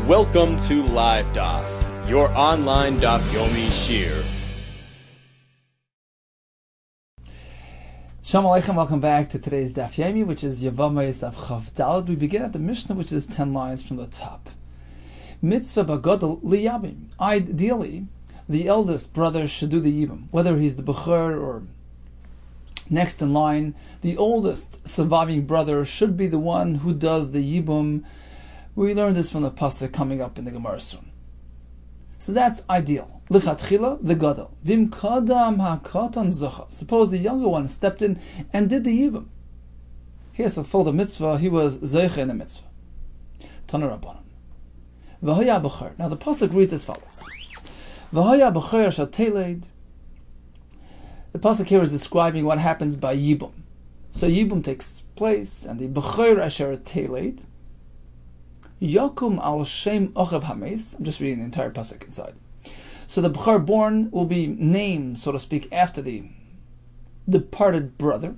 Welcome to Live Daf, your online Daf Yomi Shir. Shalom Aleichem, welcome back to today's Daf Yomi, which is Yevamos Daf Chav Daled. We begin at the Mishnah, which is 10 lines from the top. Mitzvah bagadol liyabim. Ideally, the eldest brother should do the yibum, whether he's the bechor or next in line. The oldest surviving brother should be the one who does the yibum. We learned this from the pasuk coming up in the Gemara soon. So that's ideal. Lichatchila, the gadol. Vim kadam hakatan zocha. Suppose the younger one stepped in and did the yibum. He has fulfilled the mitzvah. He was zoicha in the mitzvah. Tana Rabbanan. V'haya b'cher. Now the pasuk reads as follows: V'haya b'cher shateled. The pasuk here is describing what happens by yibum. So yibum takes place, and the b'cher asher teled yakum al shem ochav hames. I'm just reading the entire pasuk inside. So the b'cher born will be named, so to speak, after the departed brother.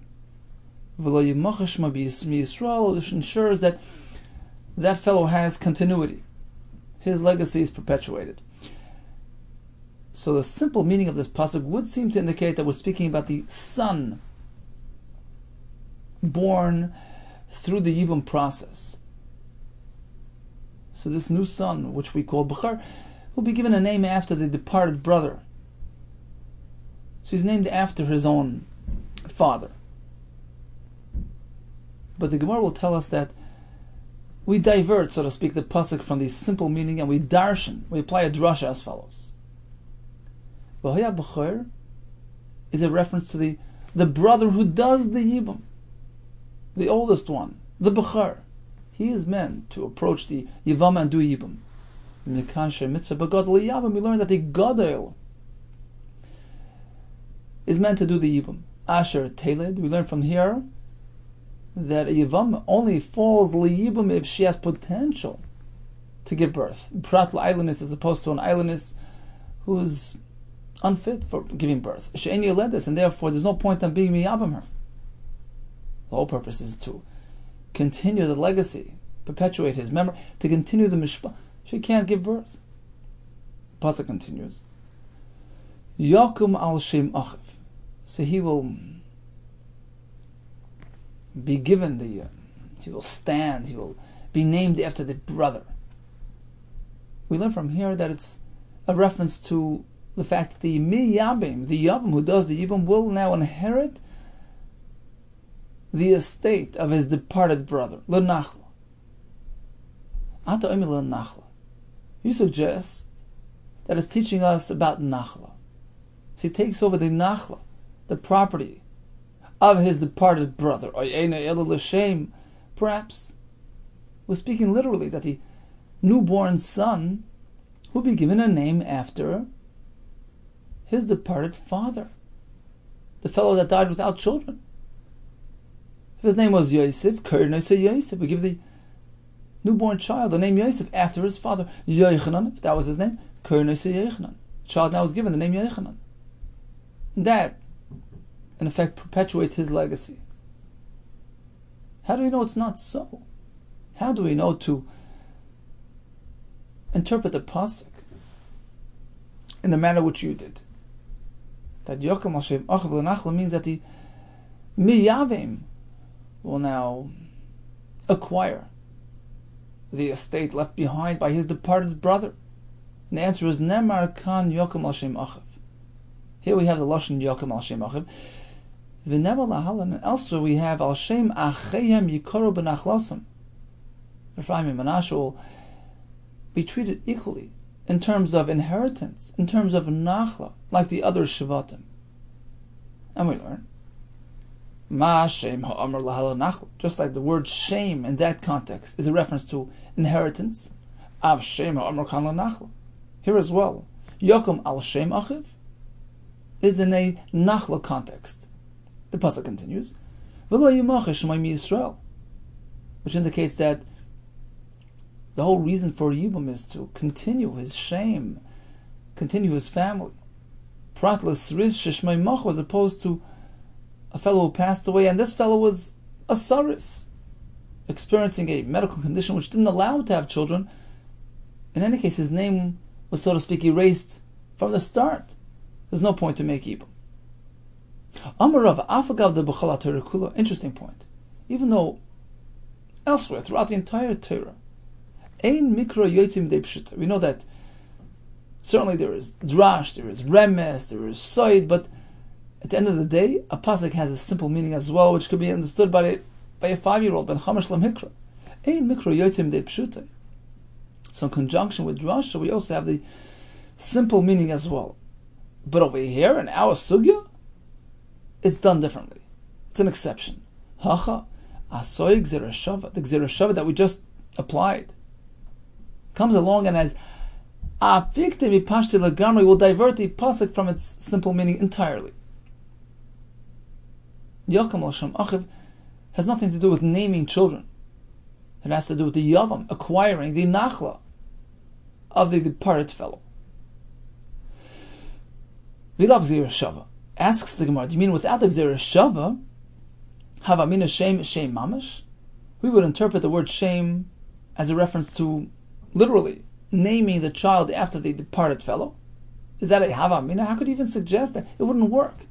V'lo yimachash ma b'Yisrael, which ensures that that fellow has continuity. His legacy is perpetuated. So the simple meaning of this pasuk would seem to indicate that we're speaking about the son born through the yibum process. So this new son, which we call b'cher, will be given a name after the departed brother. So he's named after his own father. But the Gemara will tell us that we divert, so to speak, the pasuk from the simple meaning, and we darshan, we apply a drasha as follows. V'haya b'cher is a reference to the brother who does the yibum, the oldest one, the b'cher. He is meant to approach the Yevamos and do yibum. We learn that the gadol is meant to do the yibum. Asher teled. We learn from here that a Yevamos only falls liyibum if she has potential to give birth. Prat la'aylanis as opposed to an aylanis who's unfit for giving birth. She'en yoledes, and therefore there's no point in being miyabim her. The whole purpose is to continue the legacy, perpetuate his memory, to continue the mishpah. She can't give birth. Pasuk continues. Yakum al shem achiv. So he will be given he will stand, he will be named after the brother. We learn from here that it's a reference to the fact that the miyabim, the yavim who does the yibum, will now inherit the estate of his departed brother. L'nachla. Ata omi l'nachla. You suggest that it's teaching us about nachla. So he takes over the nachla, the property of his departed brother. Perhaps we're speaking literally that the newborn son will be given a name after his departed father, the fellow that died without children. If his name was Yosef, Yosef, we give the newborn child the name Yosef after his father. Yochanan, if that was his name, Yochanan. The child now is given the name Yochanan. And that, in effect, perpetuates his legacy. How do we know it's not so? How do we know to interpret the pasuk in the manner which you did? That Yocham Hashem Achav L'Nachla means that the Miyavim will now acquire the estate left behind by his departed brother. And the answer is Nemar Kan Yocham Hashem Achav. Here we have the lashon Yocham Hashem Achav. V'nemar Lahalan, and elsewhere we have Al Shem Achayim Yikoru B'Nachlasim. Ephraim and Menashe will be treated equally in terms of inheritance, in terms of nachla, like the other Shvatim. And we learn Ma Shem Ha'amar Lahala Nachla. Just like the word shame in that context is a reference to inheritance. Av Shem Ha'amar Kan Nachla. Here as well, Yocham Al Shem Achiv is in a nachla context. The pasuk continues, V'lo yimachesh my Yisrael, which indicates that the whole reason for Yibum is to continue his shame, continue his family. Pratlas riz sheshmei mach, as opposed to a fellow who passed away, and this fellow was a saris, experiencing a medical condition which didn't allow him to have children. In any case, his name was, so to speak, erased from the start. There's no point to make Yibum. Interesting point. Even though elsewhere, throughout the entire Torah, we know that certainly there is drash, there is remes, there is soid, but at the end of the day, a pasuk has a simple meaning as well, which could be understood by a 5-year-old. Ben chamash lam hikra. Ein mikra yotzim de pshuta. So in conjunction with drasha, we also have the simple meaning as well. But over here, in our sugya, it's done differently. It's an exception. Hacha asoy gzera shava. The gzera shava that we just applied comes along and as afikte mipashte lagamri will divert the pasuk from its simple meaning entirely. Yakam l'shem achiv has nothing to do with naming children. It has to do with the yavam, acquiring the nachla of the departed fellow. Vilav gzera shava. Asks the Gemara, do you mean without the gzera shava, havamina shem mamash? We would interpret the word shem as a reference to literally naming the child after the departed fellow. Is that a havamina? How could you even suggest that? It wouldn't work.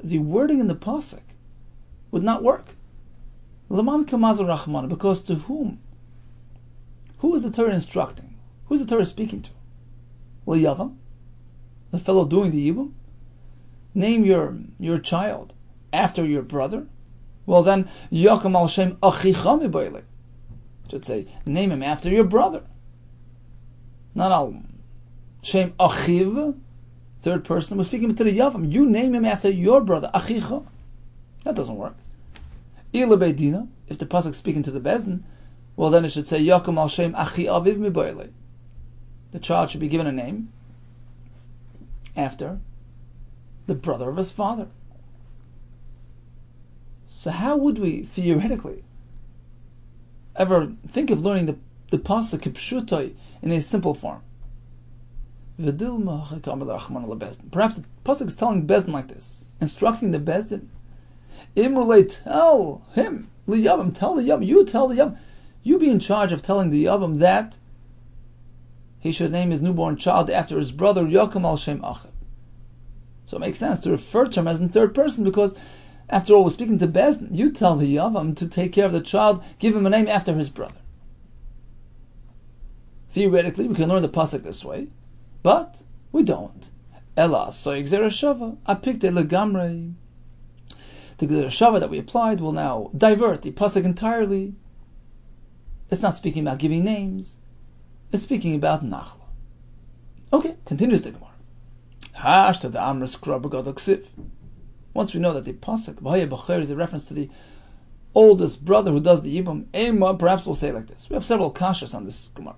The wording in the pasuk would not work. Laman kamazal rachman, because to whom? Who is the Torah instructing? Who is the Torah speaking to? Liyavam, the fellow doing the yibum. Name your child after your brother. Well then, yakam al shem achicha mibayle. Should say, name him after your brother. Not al shem achiv, third person. We're speaking to the yavam. You name him after your brother, achicha. That doesn't work. Ila beidina, if the pasuk is speaking to the bezdin, well then it should say yakam al shem achi aviv mibayle. The child should be given a name after the brother of his father. So how would we theoretically ever think of learning the pasuk kipshutai in a simple form? Perhaps the pasuk is telling bezdin like this, instructing the bezdin. Imrulay, tell him, liyavam, tell the yavam, you tell the yavam, you be in charge of telling the yavam that he should name his newborn child after his brother Yakam al Shem Achiv. So it makes sense to refer to him as in third person because, after all, we're speaking to bezdin. You tell the yavam to take care of the child, give him a name after his brother. Theoretically, we can learn the pasuk this way, but we don't. Ela so gzera shava apikte legamrei. The gzera shava that we applied will now divert the pasuk entirely. It's not speaking about giving names. It's speaking about nachla. Okay, continues the Gemara. Once we know that the pasuk V'haya B'cher is a reference to the oldest brother who does the yibum, Ema, perhaps we'll say like this. We have several kashas on this Gemara,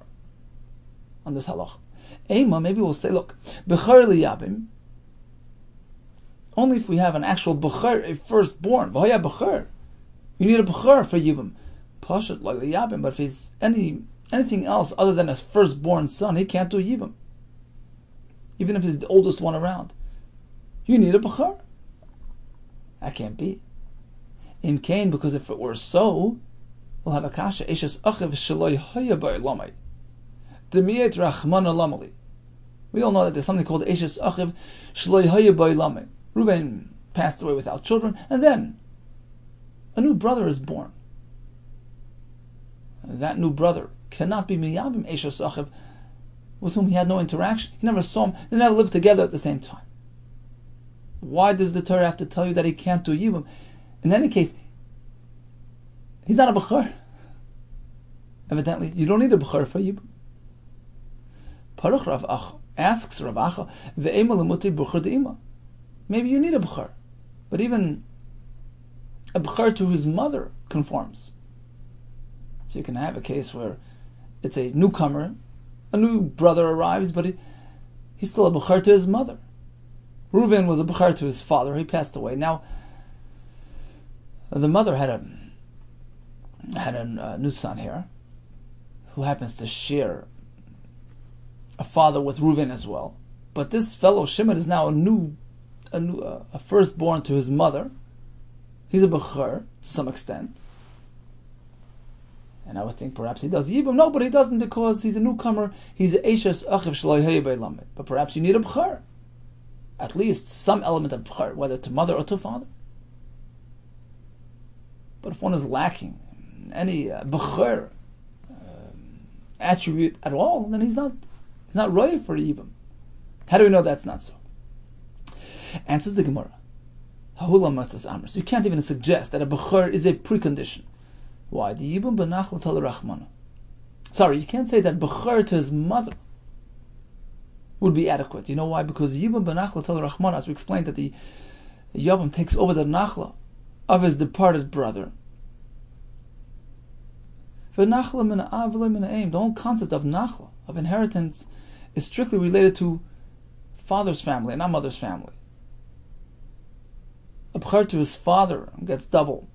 on this halacha. Ema, maybe we'll say, look, B'cher liyabim, only if we have an actual B'cher, a firstborn, V'haya B'cher, you need a B'cher for yibum. Pashat like liyabim, but if he's anything else other than a firstborn son, he can't do yibum. Even if he's the oldest one around. You need a B'char. That can't be. Im Kain, because if it were so, we'll have a kasha. Eshes achiv shaloi haya ba'olamai. Demiyet rachman alamali. We all know that there's something called Eshes achiv shaloi haya ba'olamai. Reuben passed away without children, and then a new brother is born. That new brother cannot be miyabim Eshes achiv, with whom he had no interaction. He never saw him. They never lived together at the same time. Why does the Torah have to tell you that he can't do yibum? In any case, he's not a b'char. Evidently, you don't need a b'char for yibum. Paruch Rav Acha asks Rav Acha, ve'ema lemuti b'char de'ima. Maybe you need a b'char, but even a b'char to his mother conforms. So you can have a case where it's a newcomer, a new brother arrives, but he's still a b'char to his mother. Reuven was a b'char to his father. He passed away. Now, the mother had a new son here, who happens to share a father with Reuven as well. But this fellow Shimon is now a firstborn to his mother. He's a b'char to some extent. And I would think perhaps he does Yibum. No, but he doesn't because he's a newcomer. He's a Eishes Achiv Shloi Hayei Lamed. But perhaps you need a B'char. At least some element of B'char, whether to mother or to father. But if one is lacking any B'char attribute at all, then he's not roy for Yibum. How do we know that's not so? Answers the Gemara. You can't even suggest that a B'char is a precondition. Why? The Yibum benachla tal rachmana. Sorry, you can't say that B'char to his mother would be adequate. You know why? Because Yibum benachla tal rachmana, as we explained, that the Yibum takes over the nachla of his departed brother. The whole concept of nachla, of inheritance, is strictly related to father's family and not mother's family. A B'char to his father gets double,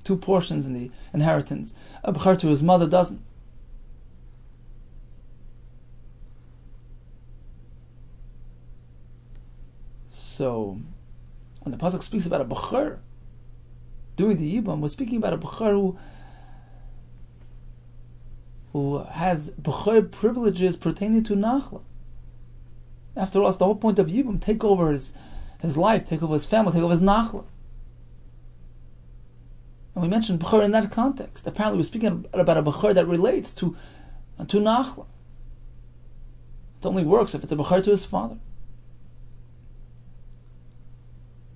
2 portions in the inheritance. A B'char to his mother doesn't. So, when the pasuk speaks about a B'char doing the Yibum, we're speaking about a B'char who has B'char privileges pertaining to Nachla. After all, it's the whole point of Yibum. Take over his life, take over his family, take over his Nachla. And we mentioned B'char in that context. Apparently we're speaking about a B'char that relates to Nachla. It only works if it's a B'char to his father.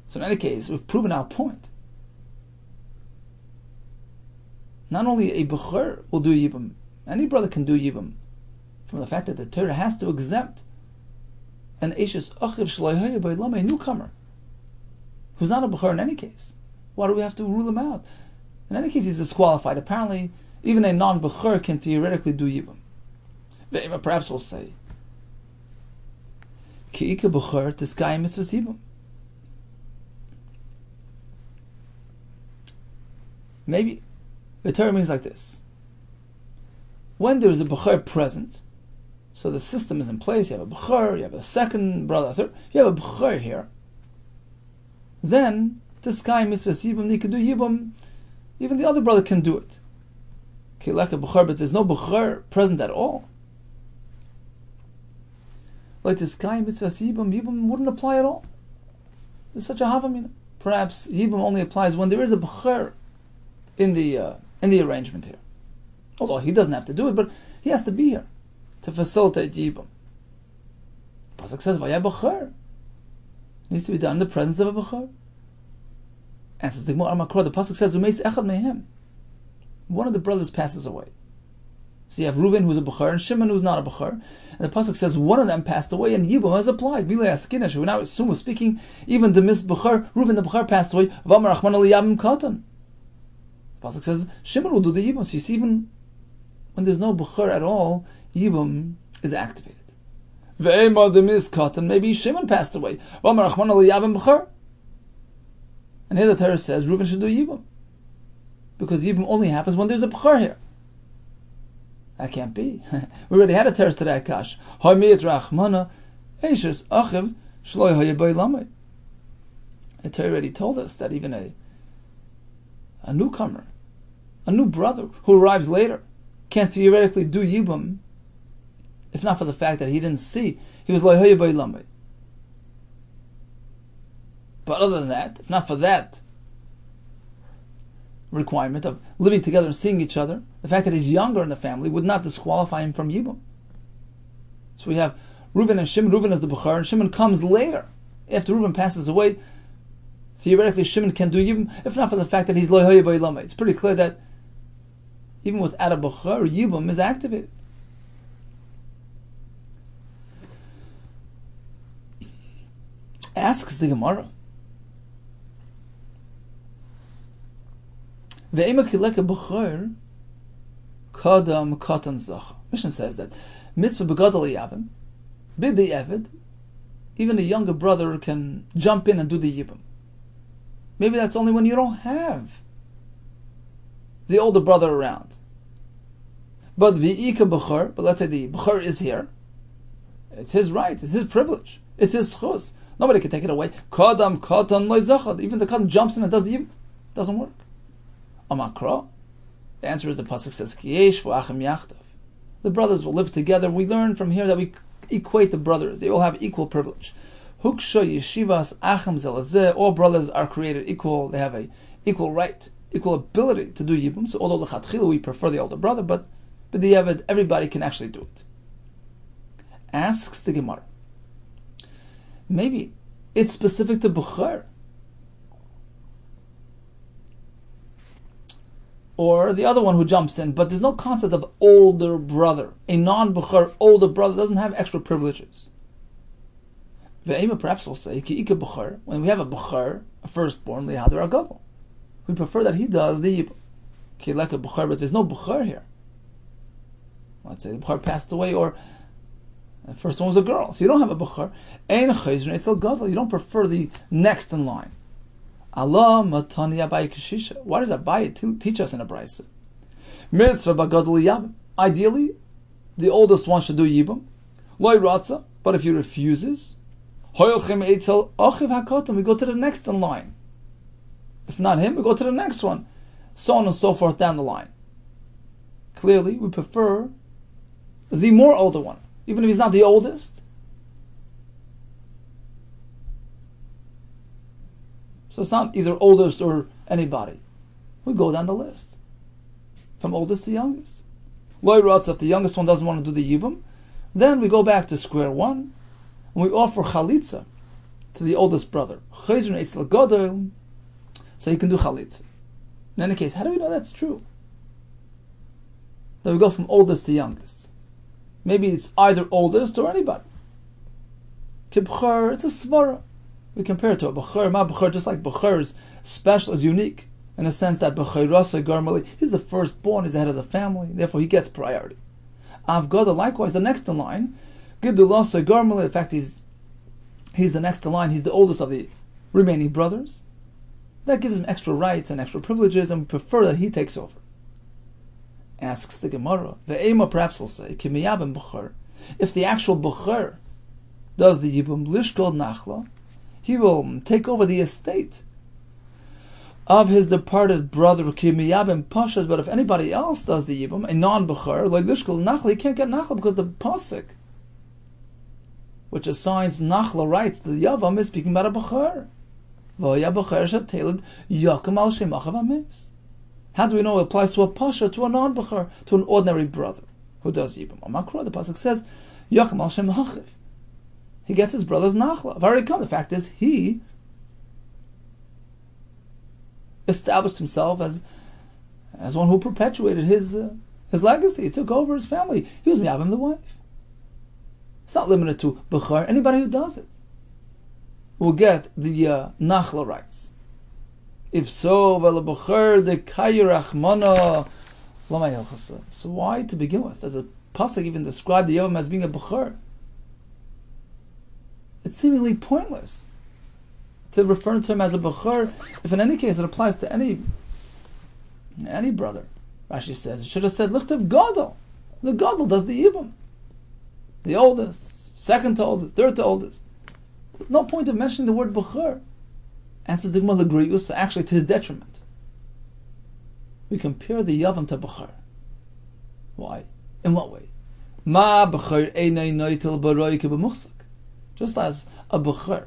So in any case, we've proven our point. Not only a B'char will do Yibum, any brother can do Yibum, from the fact that the Torah has to exempt an Eishes Achiv Shloi Hayei Lamed, a newcomer, who's not a B'char in any case. Why do we have to rule him out? In any case, he's disqualified. Apparently, even a non-B'char can theoretically do Yibum. Perhaps we'll say, Ki'ika B'char Tiskayim Mitzvahs Yibum. Maybe the Torah means like this. When there is a B'char present, so the system is in place, you have a B'char, you have a second brother, third, you have a B'char here, then this guy mitzvahs Yibum, he can do Yibum, even the other brother can do it. Like a B'char, but there's no B'char present at all. Like this guy mitzvahs Yibum wouldn't apply at all. There's such a havamina. Perhaps Yibum only applies when there is a B'char in the arrangement here. Although he doesn't have to do it, but he has to be here to facilitate Yibum. The pasuk says, "Vaya B'char." It needs to be done in the presence of a B'char. Answers the Gemara Makra. The pasuk says, "Umeis echad mehem." One of the brothers passes away. So you have Reuven, who's a B'char, and Shimon, who's not a B'char. And the pasuk says one of them passed away, and Yibum has applied. Bilei askinesh. We now assume we're speaking even the mis B'char. Reuven the B'char passed away. V'amar Rachman aliyabim katan. The pasuk says Shimon will do the Yibum. So you see, even when there's no B'char at all, Yibum is activated. Ve'ema the mis katan. Maybe Shimon passed away. V'amar Rachman aliyabim B'char. And here the Torah says Reuven should do Yibum, because Yibum only happens when there's a B'char here. That can't be. We already had a Torah to that Akash. Ha'miyat Rachmana Eishes Achiv Shloi Hayei Lamed. The Torah already told us that even a newcomer, a new brother who arrives later, can theoretically do Yibum, if not for the fact that he didn't see. He was Loi Hayei Lamed. But other than that, if not for that requirement of living together and seeing each other, the fact that he's younger in the family would not disqualify him from Yibum. So we have Reuven and Shimon. Reuven is the B'char, and Shimon comes later. After Reuven passes away, theoretically Shimon can do Yibum, if not for the fact that he's Lo Hayei Lamed. It's pretty clear that even without a B'char, Yibum is activated. Asks the Gemara, Mishnah says that mitzvah begadol yabim, bid the Evid, even a younger brother can jump in and do the Yibum. Maybe that's only when you don't have the older brother around. But v'ika b'char, but let's say the b'char is here, it's his right, it's his privilege, it's his chus. Nobody can take it away. Kadam katan loy zachad. Even the katan jumps in and does the Yibum. Doesn't work. Amakra. The answer is the pasuk says, Ki yesh v'achem yachdav. The brothers will live together. We learn from here that we equate the brothers. They all have equal privilege. Huksha yeshivas achem zelazeh. All brothers are created equal. They have a equal right, equal ability to do yibum. So although lechatchila we prefer the older brother, but everybody can actually do it. Asks the Gemara. Maybe it's specific to Bechor. Or the other one who jumps in, but there's no concept of older brother. A non-Bechor older brother doesn't have extra privileges. Ve'ema perhaps will say, Ki ika Bechor, when we have a Bechor, a firstborn, li'hader agadol. We prefer that he does the yibum. Ki leka Bechor, but there's no Bechor here. Let's say the Bechor passed away, or the first one was a girl, so you don't have a Bechor. Ein chayzrin etzel gadol. You don't prefer the next in line. Allah matani Abaye kashisha. Why does Abaye teach us in a brayso? Mitzvah bagadol yabim. Ideally, the oldest one should do yibum. Loy ratza, but if he refuses, hoyelchem etzel achiv hakotam. We go to the next in line. If not him, we go to the next one, so on and so forth down the line. Clearly, we prefer the more older one, even if he's not the oldest. So it's not either oldest or anybody. We go down the list, from oldest to youngest. Loy ratz, if the youngest one doesn't want to do the yibum, then we go back to square one, and we offer chalitza to the oldest brother. Chayzrin eitzel gadol, so he can do chalitza. In any case, how do we know that's true? That we go from oldest to youngest. Maybe it's either oldest or anybody. Kibchar, it's a svara. We compare it to a Bechor. Ma Bechor, just like Bechor is special, is unique, in a sense that Bechor Rasa Garmali, he's the firstborn, he's the head of the family, therefore he gets priority. Avgada, likewise, the next in line, Gidulasa Garmali, in fact, he's the next in line, he's the oldest of the remaining brothers. That gives him extra rights and extra privileges, and we prefer that he takes over. Asks the Gemara, the Ema perhaps will say, Kimiyabim Bechor, if the actual Bechor does the Yibum, Lishkol Nachla, he will take over the estate of his departed brother Kimiyabim Pashas. But if anybody else does the Yibum, a non-Bechor, like Lishkol Nachla, he can't get Nachla because the pasuk, which assigns Nachla rights to the Yavam, is speaking about a Bechor. How do we know it applies to a Pasha, to a non-Bechor, to an ordinary brother who does Yibum? Amakra, the pasuk says, Yakim al Shem Hachiv. He gets his brother's nachla. The fact is, he established himself as one who perpetuated his legacy. He took over his family. He was miyavim the wife. It's not limited to Bechor. Anybody who does it will get the nachla rights. If so, Bechor the kayirachmana lama yelchasa. So why, to begin with, does the pasuk even describe the Yavam as being a Bechor? It's seemingly pointless to refer to him as a Bechor, if in any case it applies to any brother. Rashi says, it should have said, Lichtav Gadol. The Gadol does the Yibum. The oldest, second to oldest, third to oldest. There's no point of mentioning the word Bechor. Answers the Gemara L'Grius, actually to his detriment. We compare the Yavam to Bechor. Why? In what way? Ma Bechor einay noitel baroi ke b'muchsak. Just as a Bechor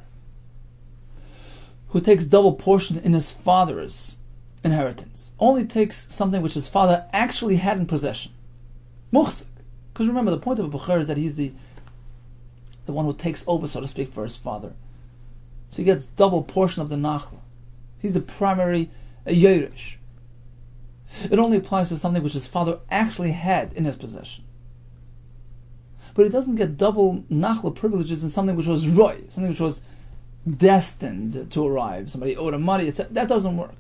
who takes double portion in his father's inheritance only takes something which his father actually had in possession. Muchsak. Because remember, the point of a Bechor is that he's the one who takes over, so to speak, for his father. So he gets double portion of the Nachla. He's the primary Yerush. It only applies to something which his father actually had in his possession. But he doesn't get double nachla privileges in something which was roy, something which was destined to arrive. Somebody owed him money, etc. That doesn't work.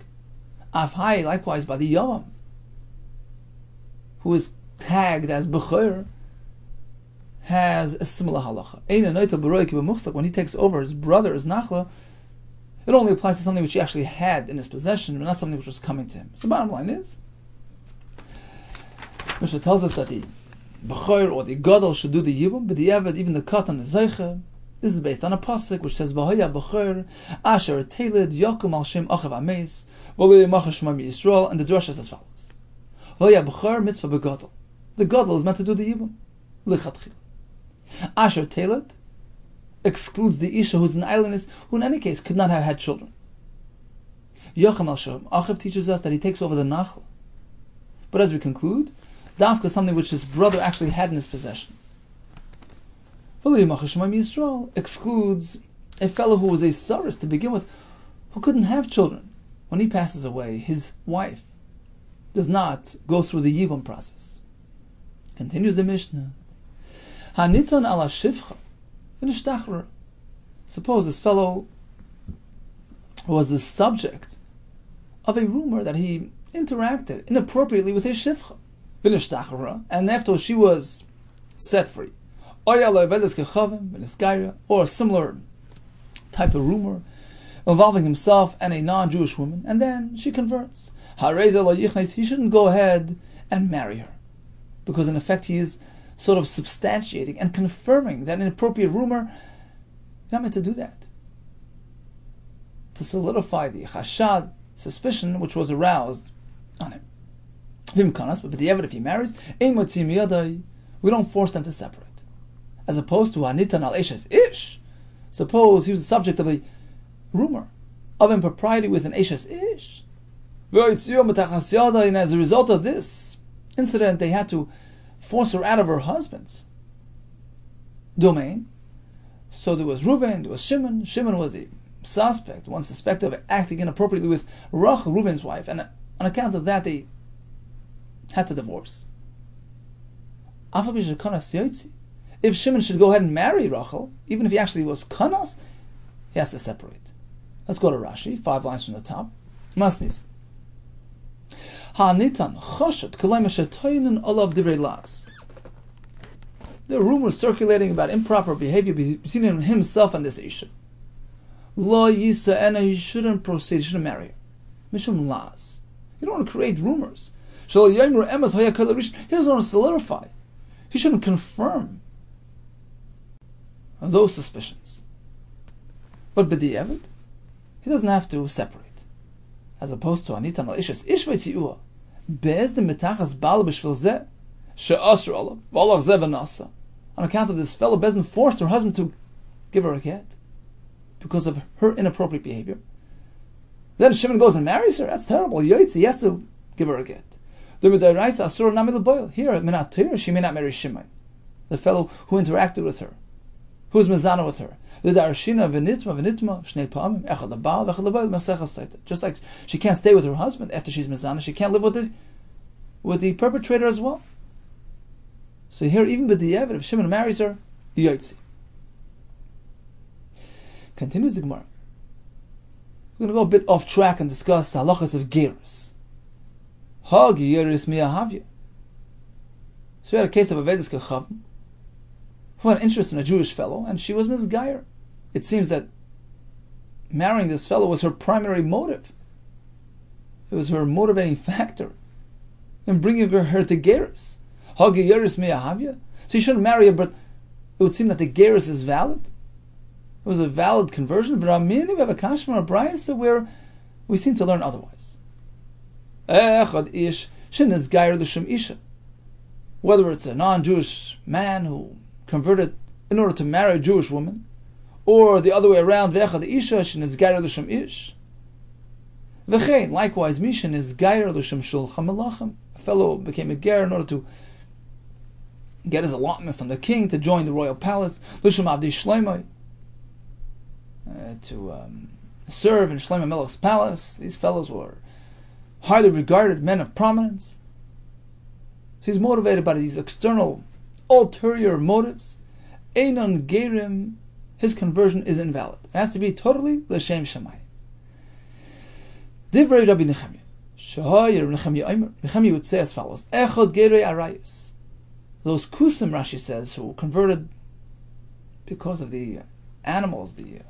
Afhai, likewise, by the Yavam, who is tagged as Bechor, has a similar halacha. When he takes over his brother's nachla, it only applies to something which he actually had in his possession, but not something which was coming to him. So the bottom line is, Mishnah tells us that the Bechor or the Gadol should do the Yibum, but the Eved, even the Katan, the Zeicha. This is based on a pasuk which says, "V'hoya Bechor asher teled yakum al shem achav ames v'lo yimachar shema Yisrael," and the drasha is as follows: Hoya b'chor mitzvah begadol. The gadol is meant to do the yibum. Lichatchila. Asher telet excludes the isha who's an islandess, who in any case could not have had children. Yocham al Shem Achiv teaches us that he takes over the nachla. But as we conclude, dafka is something which his brother actually had in his possession. Yisrael excludes a fellow who was a saris to begin with, who couldn't have children. When he passes away, his wife does not go through the yibum process. Continues the Mishnah. Haniton ala shivcha v'nishtachra. Suppose this fellow was the subject of a rumor that he interacted inappropriately with his shivcha v'nishtachra, and afterwards she was set free. Or a similar type of rumor involving himself and a non-Jewish woman, and then she converts. He shouldn't go ahead and marry her, because in effect he is sort of substantiating and confirming that inappropriate rumor. You're not meant to do that. To solidify the chashad, suspicion, which was aroused on him. But if he marries, we don't force them to separate. As opposed to Hanitan al Eshes Ish. Suppose he was the subject of a rumor of impropriety with an Eshes Ish. And as a result of this incident, they had to force her out of her husband's domain. So there was Reuven, there was Shimon. Shimon was the suspect, one suspected of acting inappropriately with Rachel, Reuven's wife, and on account of that they had to divorce. If Shimon should go ahead and marry Rachel, even if he actually was kanas, he has to separate. Let's go to Rashi, 5 lines from the top. Masnis. Ha'nitan choshet k'lay meshatoinen olav divrei las. There are rumors circulating about improper behavior between himself and this Isha. Lo yisa ena, he shouldn't proceed, he shouldn't marry her. Mishum las. You don't want to create rumors. Shal yomru emes haya kol rish. He doesn't want to solidify. He shouldn't confirm those suspicions. But b'di'evet, he doesn't have to separate. As opposed to Anitan al Ishes Ish v'tzi'ua, be'ez de metachas bal b'shvil zeh, she'asr olav, v'olav zeh v'nasa. On account of this fellow, Bezdin forced her husband to give her a get because of her inappropriate behavior. Then Shimon goes and marries her. That's terrible. Yoitzi, he has to give her a get. Here, Minat Torah, she may not marry Shimon, the fellow who interacted with her, who's mezana with her. Just like she can't stay with her husband after she's mezana, she can't live with the perpetrator as well. So here, even with the Yevid, if Shimon marries her, Yoitzi. Continues the Gemara. We're going to go a bit off track and discuss the halachas of gerus. Ha gerus miyahavya. So we had a case of a Vedas Kechavim who had an interest in a Jewish fellow, and she was misgayer. It seems that marrying this fellow was her primary motive. It was her motivating factor in bringing her to gerus. Ha gerus miyahavya. So you shouldn't marry her, but it would seem that the gerus is valid. It was a valid conversion. V'ramini, we have a kashmir, a brayso where we seem to learn otherwise. Whether it's a non-Jewish man who converted in order to marry a Jewish woman, or the other way around, likewise, mishin is gair l'shem shulchan melachim. A fellow became a ger in order to get his allotment from the king to join the royal palace. L'shem avdi shleimai, to serve in Shlomo Melech's palace. These fellows were highly regarded men of prominence. So he's motivated by these external, ulterior motives. Einon gerim, his conversion is invalid. It has to be totally l'shem shamayim. Divrei Rabbi Nechemia. Shahay Rabbi Nechemia Omer. Nechemia would say as follows: Echod gerei arayis. Those kusim, Rashi says, who converted because of the animals, the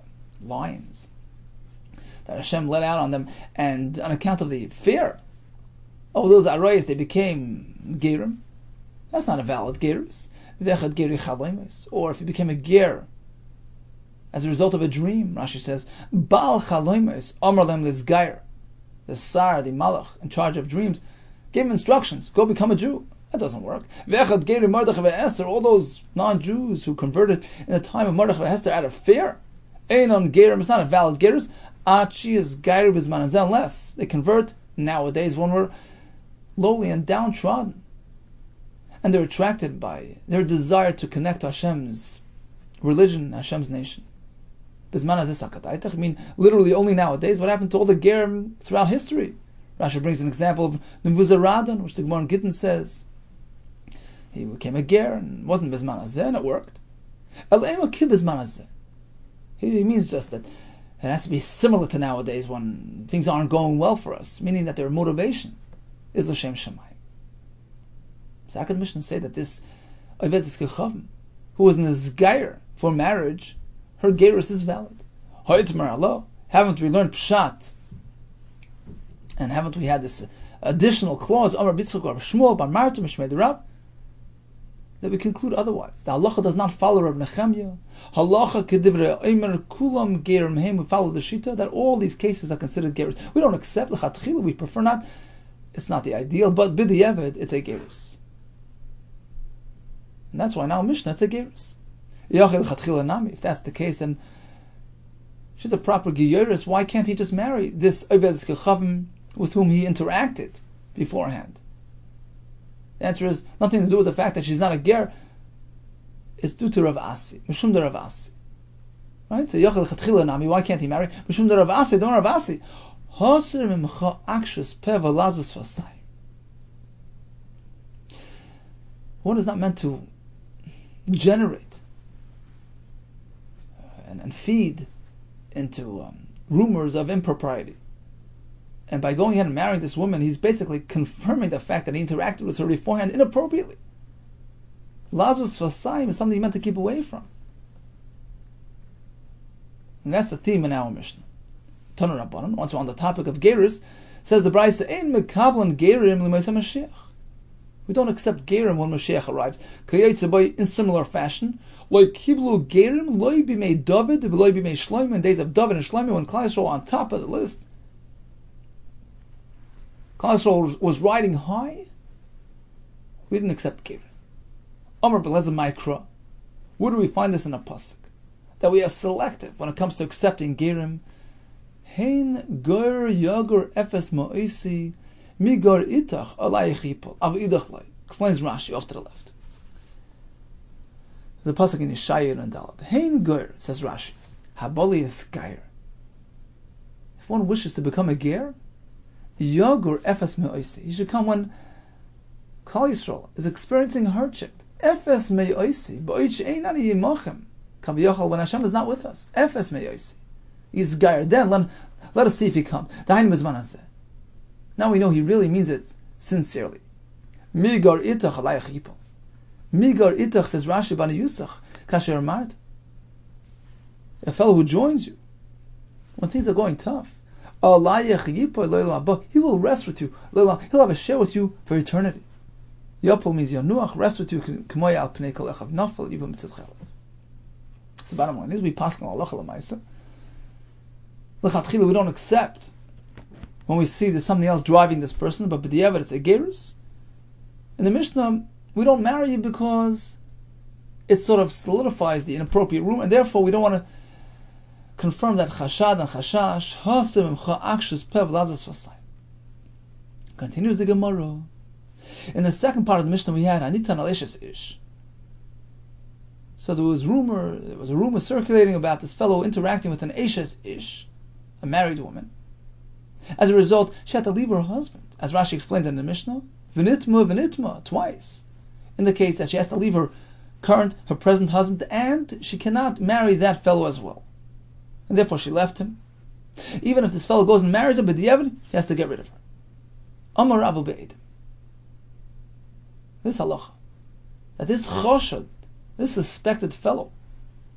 lions that Hashem let out on them, and on account of the fear of those arayis, they became gerim. That's not a valid gerus. Or if he became a ger as a result of a dream, Rashi says, Baal chaloimes amar lem lizgair. The Sar, the Malach, in charge of dreams, Gave him instructions, go become a Jew. That doesn't work. All those non-Jews who converted in the time of Mordechai and Esther out of fear. It's not a valid gerus. Unless they convert nowadays when we're lowly and downtrodden. And they're attracted by their desire to connect to Hashem's religion, Hashem's nation. I mean, literally only nowadays. What happened to all the gerim throughout history? Rashi brings an example of Nevuzaradan, which the Gemara in Gittin says. He became a ger and wasn't Bizman Hazeh, and it worked. He means just that it has to be similar to nowadays when things aren't going well for us, meaning that their motivation is L'Shem Shamayim. So how could the Mishnah say that this Ovedes Kechavim, who was in this geir for marriage, her gerus is valid? Haven't we learned Pshat? And haven't we had this additional clause, Amar B'tzchok Rav Shmuel, Bar Marta, Mishmei Rab, that we conclude otherwise? The halacha does not follow Rab Nechemya. Halacha kedivrei Omer kulam gerim heim. We follow the shita that all these cases are considered gerus. We don't accept l'chatchila. We prefer not. It's not the ideal, but b'diavad it's a gerus. And that's why now Mishnah it's a gerus. Yachil l'chatchila nami. If that's the case, then she's a proper geyeris. Why can't he just marry this Ovedes Kechavim with whom he interacted beforehand? The answer is nothing to do with the fact that she's not a ger. It's due to Rav Asi. Mishum de Rav Asi. Right? So Yochel Chatchila Nami, why can't he marry? Mishum de Rav Asi, don't Rav Asi. Hoser mimcha akshus peva lazus vasai. One is not meant to generate and feed into rumors of impropriety. And by going ahead and marrying this woman, he's basically confirming the fact that he interacted with her beforehand inappropriately. Lazus Vasayim is something he meant to keep away from. And that's the theme in our Mishnah. Tanu Rabbanan, once we're on the topic of gerus, says the Brisa, Ein mekablan gerim l'moisa Mashiach. We don't accept gerim when Mashiach arrives. In similar fashion, Loi kiblu gerim, loi bimei David, loi bimei Shlomo, in days of David and Shlomo, when Klal Yisrael on top of the list. Klal Yisrael was riding high. We didn't accept gerim. Amar Belezer Maikra. Where do we find this in a pasuk? That we are selective when it comes to accepting gerim. Hein gur yagur efes ma'isi migar itach alayich yipol av idach lay. Explains Rashi off to the left. The pasuk in Yeshaya and Dalet. Hein gur, says Rashi, haboli is gair. If one wishes to become a ger, yagur efes ma'isi. He should come when Klal Yisrael is experiencing hardship. Efes me'oisi, ba'ich einani yimochem. Kaviyachal, when Hashem is not with us. Efes me'oisi. He's gair. Then let us see if he comes. Now we know he really means it sincerely. Migar itach alayach yipol. Migar itach, says Rashi bani Yusach, kasher mart. A fellow who joins you when things are going tough. Alayach yipol, he will rest with you. He'll have a share with you for eternity. Yapol means yanuach, rest with you. K'moy al pnei kol echav nafal yibum mitzadchelav. So the bottom line is we pass on halacha l'maisa. L'chatchila we don't accept when we see there's something else driving this person, but b'diavad it's a gerus. In the Mishnah, we don't marry you because it sort of solidifies the inappropriate room, and therefore we don't want to confirm that chashad and chashash hasim imcha akshus pev lazas vasai. Continues the Gemara. In the second part of the Mishnah we had Anitan al Eshes Ish. So there was a rumor circulating about this fellow interacting with an Eshes Ish, a married woman. As a result, she had to leave her husband, as Rashi explained in the Mishnah, v'nitma, twice, in the case that she has to leave her present husband, and she cannot marry that fellow as well. And therefore she left him. Even if this fellow goes and marries her, but he has to get rid of her. Amar Ravu be'edim. This halacha, that this choshad, this suspected fellow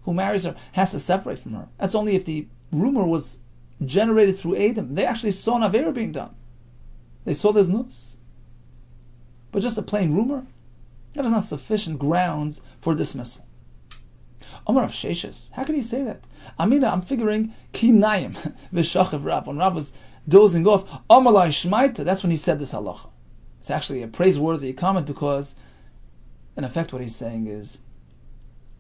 who marries her, has to separate from her. That's only if the rumor was generated through Edom. They actually saw an avera being done. They saw there's nus. But just a plain rumor, that is not sufficient grounds for dismissal. Amar of Sheshes, how can he say that? Amina, I'm figuring kinayim v'shachiv Rav. When Rav was dozing off, Amalai Shmaita, that's when he said this halacha. It's actually a praiseworthy comment because, in effect, what he's saying is,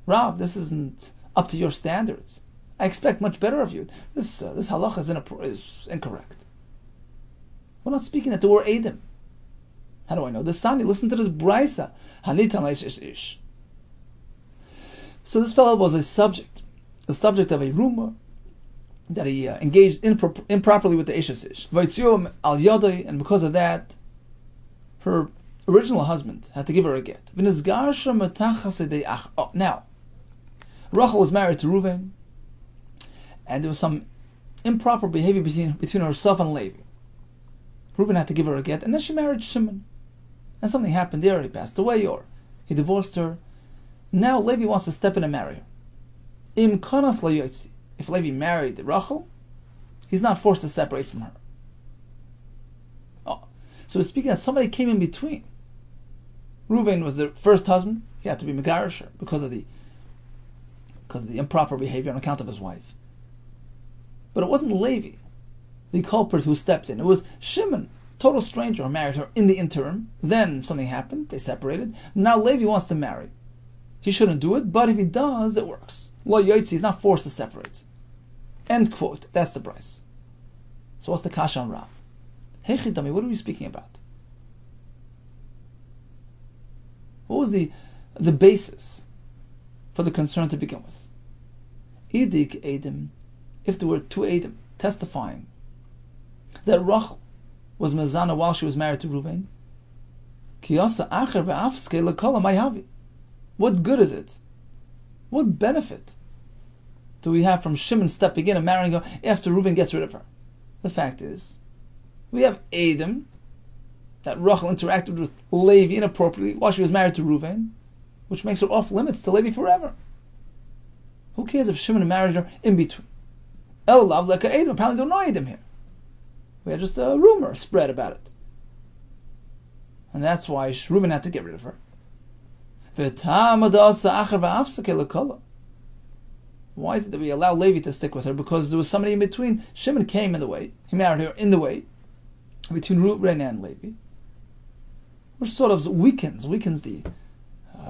Rav, this isn't up to your standards. I expect much better of you. This halacha is incorrect. We're not speaking that there were Edom. How do I know? The Sani, listen to this brisa. Hanitan ish ish. So this fellow was a subject of a rumor that he engaged improperly with the Ishes Ish. Al Yodai, and because of that, her original husband had to give her a get. Now, Rachel was married to Reuven, and there was some improper behavior between herself and Levi. Reuven had to give her a get, and then she married Shimon. And something happened there, he passed away, or he divorced her. Now Levi wants to step in and marry her. Im kanas layoitzi. If Levi married Rachel, he's not forced to separate from her. Oh, so we're speaking that somebody came in between. Reuven was the first husband; he had to be megarish because of the improper behavior on account of his wife. But it wasn't Levi, the culprit, who stepped in. It was Shimon, total stranger, who married her in the interim. Then something happened; they separated. Now Levi wants to marry. He shouldn't do it, but if he does, it works. Lo yotzi, he's not forced to separate. End quote. That's the price. So what's the kasha on Rav? Hey Chidami, what are we speaking about? What was the basis for the concern to begin with? Idik Edom, if there were two Edom testifying that Rachel was mezana while she was married to Reuven, kiyasa acher ve'afske lekol ha'mayhavi. What good is it? What benefit do we have from Shimon stepping in and marrying her after Reuven gets rid of her? The fact is, we have Edom, that Rachel interacted with Levi inappropriately while she was married to Reuven, which makes her off limits to Levi forever. Who cares if Shimon married her in between? El lav leka Edom. Apparently don't know Edom here. We had just a rumor spread about it. And that's why Reuven had to get rid of her. Why is it that we allow Levi to stick with her? Because there was somebody in between. Shimon came in the way. He married her in the way, between Reuven and Levi, which sort of weakens the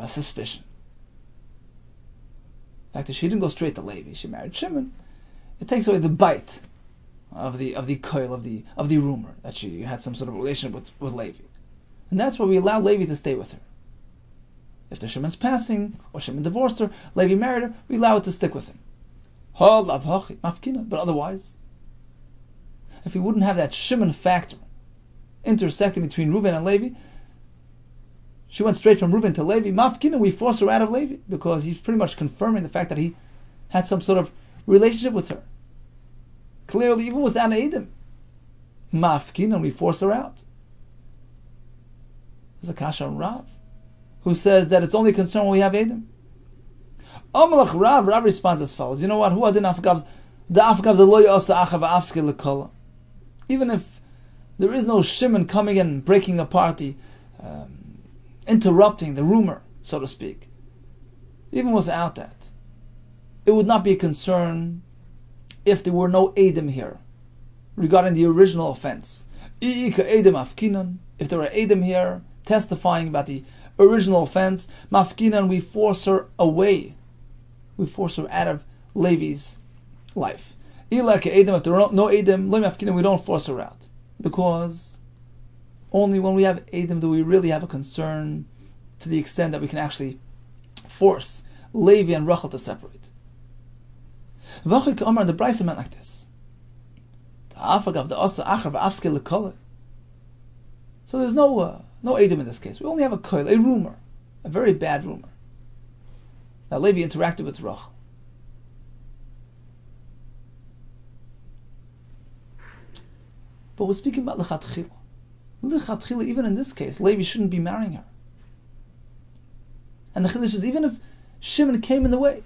suspicion. In fact, if she didn't go straight to Levi, she married Shimon. It takes away the bite of the coil of the rumor that she had some sort of relationship with Levi, and that's why we allow Levi to stay with her. If the Shimon's passing, or Shimon divorced her, Levi married her, we allow it to stick with him. But otherwise, if we wouldn't have that Shimon factor intersecting between Reuven and Levi, she went straight from Reuven to Levi, mafkina, we force her out of Levi, because he's pretty much confirming the fact that he had some sort of relationship with her. Clearly, even without Edom, mafkina, we force her out. There's a kasha on Rav, who says that it's only a concern when we have Edom. Amalach Rav responds as follows. You know what? Even if there is no Shimon coming and breaking apart interrupting the rumor, so to speak, even without that, it would not be a concern if there were no Edom here regarding the original offense. If there were Edom here testifying about the original offense, mafkinan, we force her away. We force her out of Levi's life. If there are no Edom, we don't force her out. Because only when we have Edom do we really have a concern to the extent that we can actually force Levi and Rachel to separate. V'achik Omar, the Brisa meant like this. So there's no Edom in this case. We only have a koil, a rumor, a very bad rumor, that Levi interacted with Rachel. But we're speaking about lechatchila. Lechatchila, even in this case, Levi shouldn't be marrying her. And the chiddush is, even if Shimon came in the way,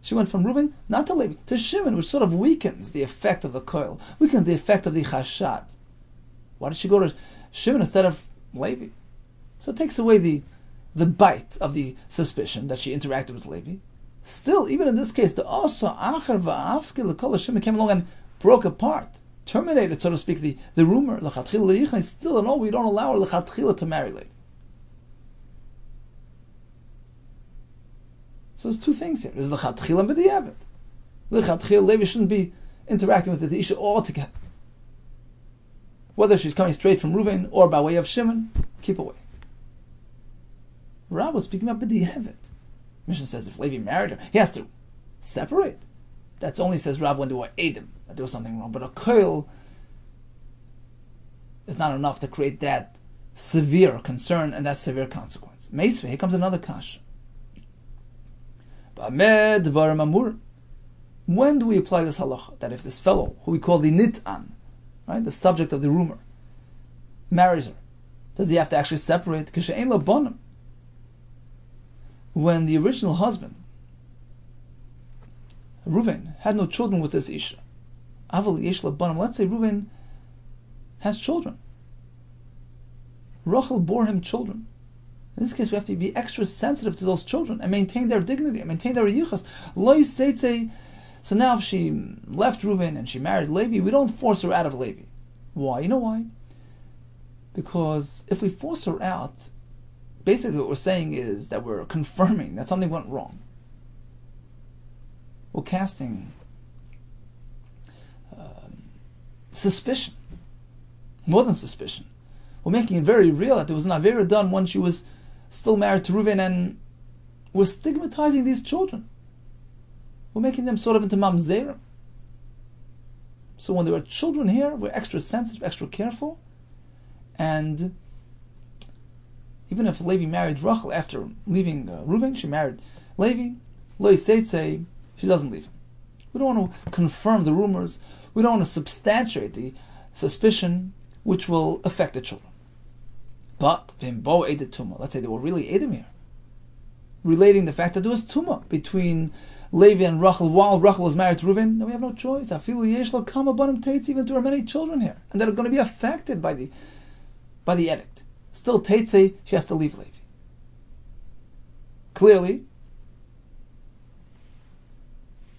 she went from Reuven, not to Levi, to Shimon, which sort of weakens the effect of the koil, weakens the effect of the chashad. Why did she go to Shimon instead of Levi? So it takes away the bite of the suspicion that she interacted with Levi. Still, even in this case, the Asa Acher Va'avske L'Kol Shimon came along and broke apart terminated, so to speak, the rumor. L'chatchila still no, we don't allow her l'chatchila to marry Levi. So there's two things here. There's l'chatchila and b'diavad. L'chatchila, Levi shouldn't be interacting with the Isha altogether. Whether she's coming straight from Reuven or by way of Shimon, keep away. Rav was speaking about b'diavad. Mishnah says if Levi married her, he has to separate. That's only, says Rav, when there were Edom, that there was something wrong. But a koil is not enough to create that severe concern and that severe consequence. Meisveh, here comes another kasha. When do we apply this halacha? That if this fellow, who we call the nit'an, right, the subject of the rumor, marries her, does he have to actually separate? K'she'ein lo bonim. When the original husband, Reuven, had no children with this Isha, Aval yesh lo bonim, let's say Reuven has children. Rachel bore him children. In this case, we have to be extra sensitive to those children and maintain their dignity and maintain their yichas. Lo yiseitze. So now if she left Reuven and she married Levi, we don't force her out of Levi. Why? You know why? Because if we force her out, basically what we're saying is that we're confirming that something went wrong. We're casting suspicion, more than suspicion. We're making it very real that there was an avera done when she was still married to Reuven, and we're stigmatizing these children. We're making them sort of into mamzerim. So when there are children here, we're extra sensitive, extra careful. And even if Levi married Rachel after leaving Reuven, she married Levi, lo yiseitze, she doesn't leave him. We don't want to confirm the rumors. We don't want to substantiate the suspicion which will affect the children. But v'imbo edit tuma. Let's say they were really Edom here, relating the fact that there was tuma between Levi and Rachel while Rachel was married to Reuven. Then we have no choice. Afilu yesh lo kama banim teitz, even to her many children here, and that are going to be affected by the edict. Still teitze, she has to leave Levi. Clearly,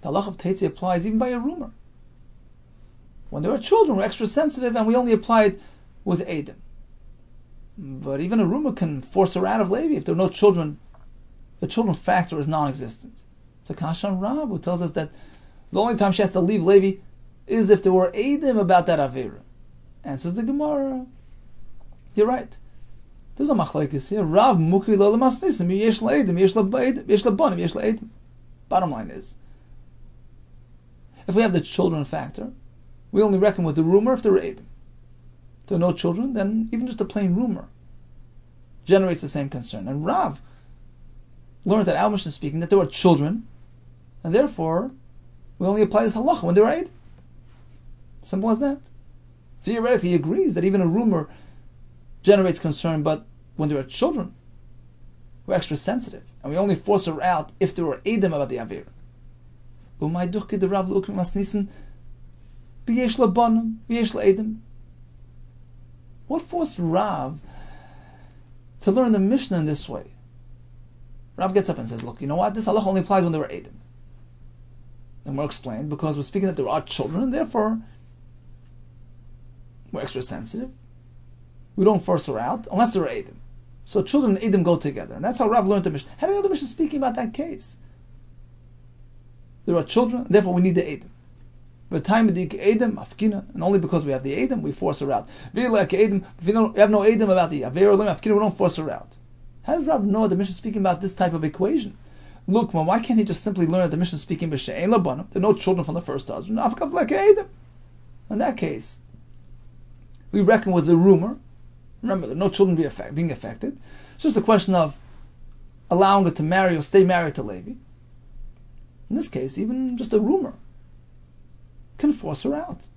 the halach of teitze applies even by a rumor. When there are children, we're extra sensitive, and we only apply it with Edom. But even a rumor can force her out of Levi. If there are no children, the children factor is non-existent. It's a kasha on Rav, who tells us that the only time she has to leave Levi is if there were Edom about that avera. Answers the Gemara, you're right. There's no machlokes here. Rav muki lo lemasnisim, yesh la Edom, yesh la bonim, yesh la Edom. Bottom line is, if we have the children factor, we only reckon with the rumor if there are Edom. If there are no children, then even just a plain rumor generates the same concern. And Rav learned that Al-Mishnah speaking that there were children, and therefore we only apply this halacha when there are Edom. Simple as that. Theoretically, he agrees that even a rumor generates concern, but when there are children, we're extra sensitive, and we only force her out if there are Edom about the avera. Umay duchke de Rav l'ukrim masnissen b'yesh labanim b'yesh la'edom. What forced Rav to learn the Mishnah in this way? Rav gets up and says, look, you know what? This halacha only applies when there are Edom. And we'll explain, because we're speaking that there are children, and therefore we're extra sensitive. We don't force her out unless there are Edom. So children and Edom go together. And that's how Rav learned the Mishnah. How do you know the Mishnah speaking about that case? There are children, therefore we need the Edom. But time the Edom, afkina, and only because we have the Edom, we force her out. Really like Edom, if we have no Edom about the Aver afkina, we don't force her out. How does Rav know the Mishnah is speaking about this type of equation? Look, well, why can't he just simply learn that the Mishnah is speaking b'she'ein labanim? There are no children from the first husband. Afkav like Edom. In that case, we reckon with the rumor. Remember, there are no children being affected. It's just a question of allowing her to marry or stay married to Levi. In this case, even just a rumor can force her out.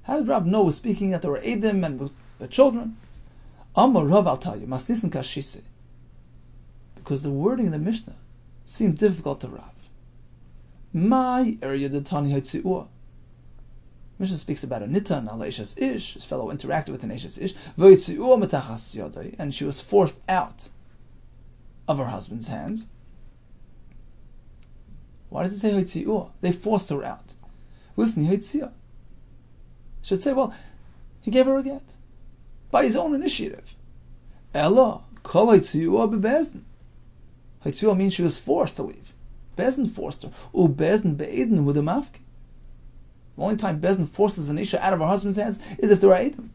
How did Rav know we're speaking that there were Edom and the children? Amar Rav, I'll tell you, Masnisin Kashise. Because the wording in the Mishnah seemed difficult to Rav. My area the Tani Haitzi'ua. Mishnah speaks about a nitan al Eshes Ish, his fellow interacted with an Eshes Ish, V'Haitzi'ua metachas yodai, and she was forced out of her husband's hands. Why does it say Haitzi'ua? They forced her out. listen, Yitzia. Should say, well, he gave her a get by his own initiative. Ella, kol Yitzia bebezdin. Yitzia means she was forced to leave. Bezdin forced her. Bezdin be'edin with a mafki. The only time Bezdin forces an Isha out of her husband's hands is if there are Edom.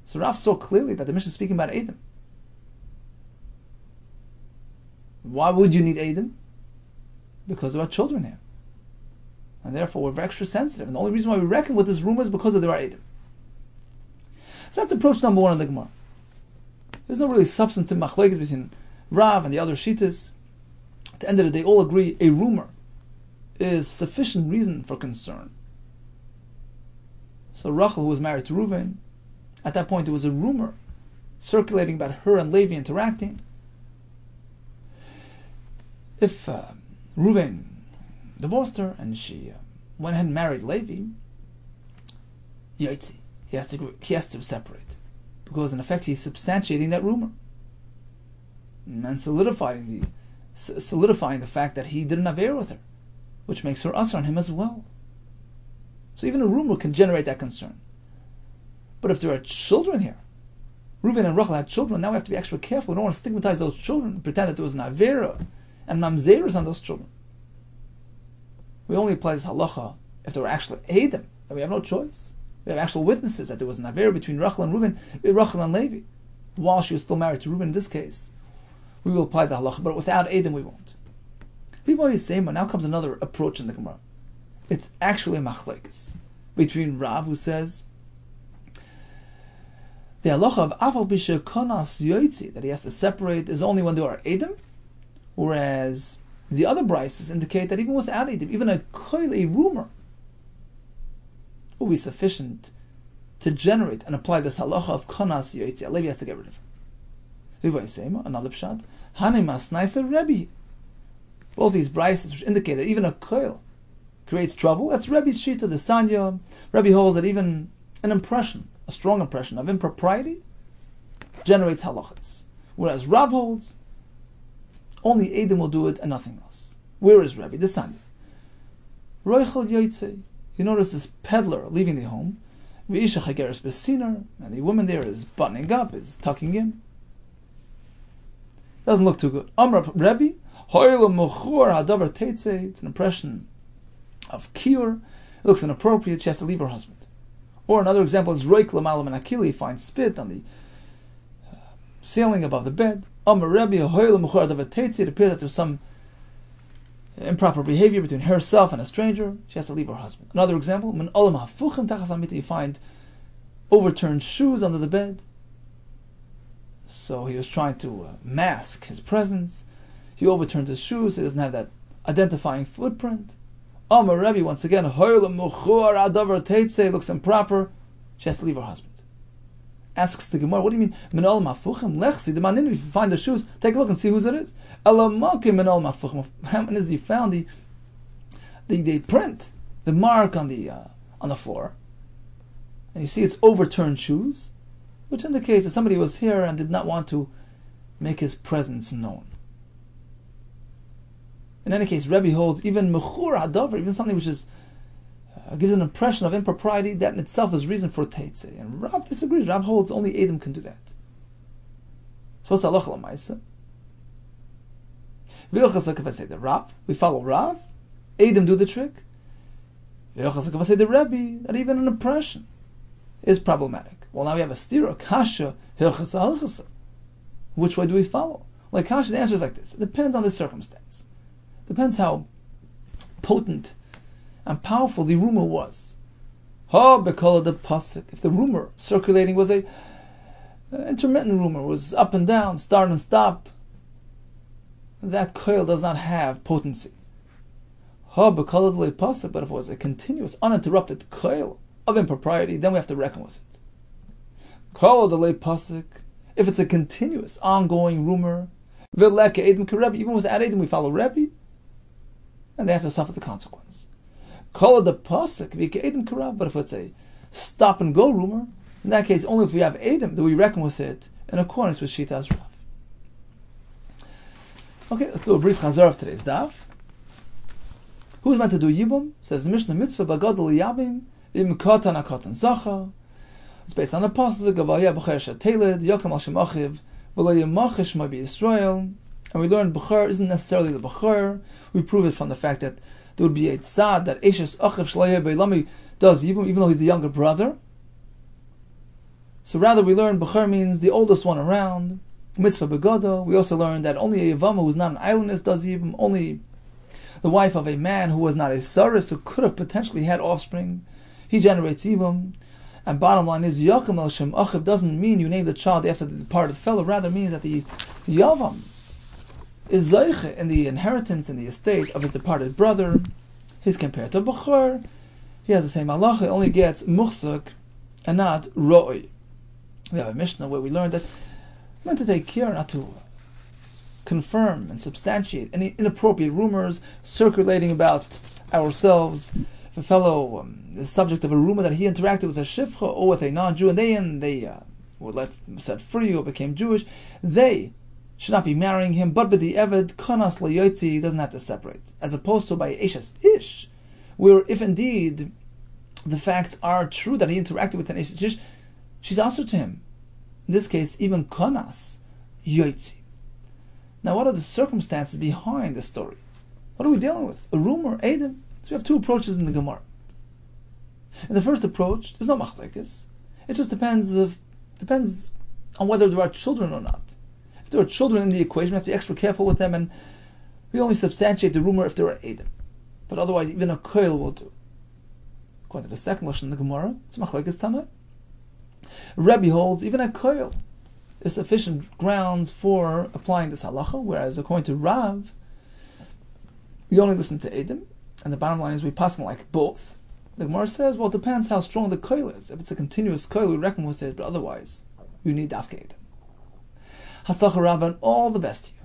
So Rav saw clearly that the Mishnah is speaking about Edom. Why would you need Edom? Because there are children here. And therefore we're extra sensitive. And the only reason why we reckon with this rumor is because of there are Edom. So that's approach number one in the Gemara. There's no really substantive machlekes between Rav and the other Shittas. At the end of the day, all agree a rumor is sufficient reason for concern. So Rachel, who was married to Reuven, at that point there was a rumor circulating about her and Levi interacting. If Reuven divorced her and she went ahead and married Levi, Yotzi, he has to separate, because in effect he's substantiating that rumor and solidifying the fact that he didn't have heir with her, which makes her usher on him as well. So even a rumor can generate that concern. But if there are children here, Reuven and Rachel had children, now we have to be extra careful. We don't want to stigmatize those children and pretend that there was an avera and mamzeros on those children. We only apply this halacha if there were actually Edom, and we have no choice. We have actual witnesses that there was an avera between Rachel and Reuven, Rachel and Levi, while she was still married to Reuven in this case. We will apply the halacha, but without Edom we won't. People always say, but now comes another approach in the Gemara. It's actually a machlekes between Rav, who says the halacha of afal b'shekonas yoytzi, that he has to separate, is only when there are Edom, whereas the other brises indicate that even without Edom, even a rumor will be sufficient to generate and apply this halacha of konas yoytzi. A Levi has to get rid of him. Another pshat, hanimas naisa Rebbe. Both these brises which indicate that even a koil creates trouble, that's Rebbe's shita, the Sanya. Rebbe holds that even an impression, a strong impression of impropriety, generates halachas. Whereas Rav holds, only Edom will do it and nothing else. Where is Rebbe? The Sanya. Roichel yoytze. You notice this peddler leaving the home. V'isha chageres b'sinar, and the woman there is buttoning up, is tucking in. Doesn't look too good. Amr Rebbe, it's an impression of kiur. It looks inappropriate. She has to leave her husband. Or another example is roik l'malam and akili. Finds spit on the ceiling above the bed. Amar Rebbe, it appears that there's some improper behavior between herself and a stranger. She has to leave her husband. Another example, you find overturned shoes under the bed. So he was trying to mask his presence. He overturned his shoes. He doesn't have that identifying footprint. Amar Rebbe, once again, looks improper. She has to leave her husband. Asks the Gemara, what do you mean? Minol mafuchim lechsi. The manin, if you find the shoes, take a look and see whose it is. Elamakim minol mafuchim. How many is you found the print, the mark on the floor, and you see it's overturned shoes, which indicates that somebody was here and did not want to make his presence known. In any case, Rebbe holds even mechur hadavar, even something which is gives an impression of impropriety, that in itself is reason for teitze. And Rav disagrees. Rav holds only Edom can do that. So what's halacha l'maisa? V'yochas if I say the Rav, we follow Rav. Edom do the trick. V'yochas if I say the Rebbe, that even an impression is problematic. Well, now we have a stira, kasha, hilchasa, halchasa. Which way do we follow? Like kasha, the answer is like this. It depends on the circumstance. Depends how potent and powerful the rumor was. Because the pasuk. If the rumor circulating was a intermittent rumor, was up and down, start and stop, that koil does not have potency. But if it was a continuous, uninterrupted koil of impropriety, then we have to reckon with it. If it's a continuous, ongoing rumor, even without Edom, we follow Rebbe, and they have to suffer the consequence. But if it's a stop and go rumor, in that case, only if we have Edom do we reckon with it in accordance with Shita's Rav. Okay, let's do a brief chazar of today's daf. Who's meant to do Yibum? Says the Mishnah, mitzvah bagadol yabim, im katan akatan zacha. It's based on the pasuk, Gavaya b'cher sheteled, Yokam al shem achiv, v'lo yemachish ma b'Yisrael. And we learned Bechor isn't necessarily the Bechor. We prove it from the fact that there would be a tzad that Eshes Achiv Shlayeh Beilami does Yibum, even though he's the younger brother. So rather we learn Bechor means the oldest one around. Mitzvah Begada. We also learned that only a Yevamo who's not an islandess does Yibum. Only the wife of a man who was not a Saris, who could have potentially had offspring, he generates Yibum. And bottom line is, Yakum al Shem Achiv doesn't mean you name the child after the departed fellow, rather means that the Yavam is Zeiche in the inheritance in the estate of his departed brother. He's compared to Bechor. He has the same halacha, only gets Muchzak and not Ro'oi. We have a Mishnah where we learned that we're meant to take care not to confirm and substantiate any inappropriate rumors circulating about ourselves. If a fellow is subject of a rumor that he interacted with a Shifcha or with a non-Jew, and they were set free or became Jewish, they should not be marrying him, but the Eved, Kanas Layoti, doesn't have to separate. As opposed to by Eshes Ish, where if indeed the facts are true that he interacted with an Eshes Ish, she's answered to him. In this case, even Kanas Yotzi. Now, what are the circumstances behind the story? What are we dealing with? A rumor, Adam? So we have two approaches in the Gemara. In the first approach, there's no machlekes. It just depends on whether there are children or not. If there are children in the equation, we have to be extra careful with them, and we only substantiate the rumor if there are Adam. But otherwise, even a koil will do. According to the second lashon in the Gemara, it's machlekes Tanai. Rebbe holds even a koil is sufficient grounds for applying this halacha, whereas according to Rav, we only listen to Adam, and the bottom line is we pass like both. The Gemara says, well, it depends how strong the koil is. If it's a continuous koil, we reckon with it, but otherwise, we need dafke Adam. Haslacha Rabban, all the best to you.